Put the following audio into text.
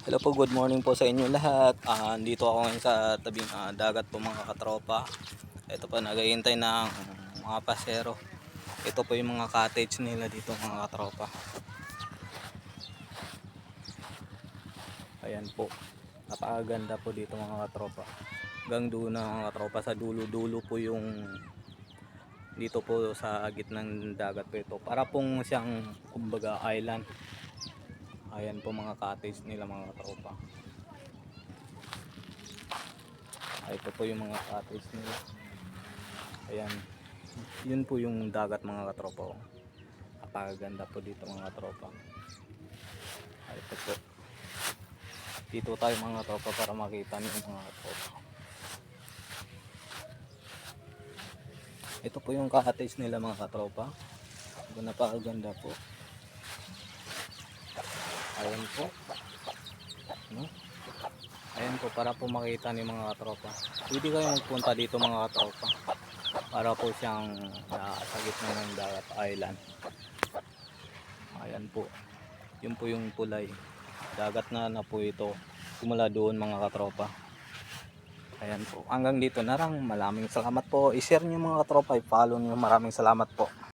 Hello po, good morning po sa inyo lahat. Dito ako ngayon sa tabing dagat po mga katropa. Ito po, naghihintay ng mga pasero. Ito po yung mga cottage nila dito mga katropa. Ayan po, napakaganda po dito mga katropa. Hanggang doon na mga katropa, sa dulo-dulo po yung dito po sa gitnang dagat po ito. Para pong siyang kumbaga island. Ayan po mga cottage nila mga katropa. Ito po yung mga cottage nila. Ayan, yun po yung dagat mga katropa. Napakaganda po dito mga katropa. Ito po, dito tayo mga katropa para makita niyo mga katropa. Ito po yung cottage nila mga katropa. Napakaganda po. Ayan po, no? Ayan po, para po makita niyo mga katropa. Pwede kayo magpunta dito mga katropa. Para po siyang sa gitna ng dagat island. Ayan po, yun po yung tulay. Dagat na po ito. Simula doon mga katropa. Ayan po, hanggang dito na lang. Maraming salamat po. I-share nyo mga katropa, i-follow nyo. Maraming salamat po.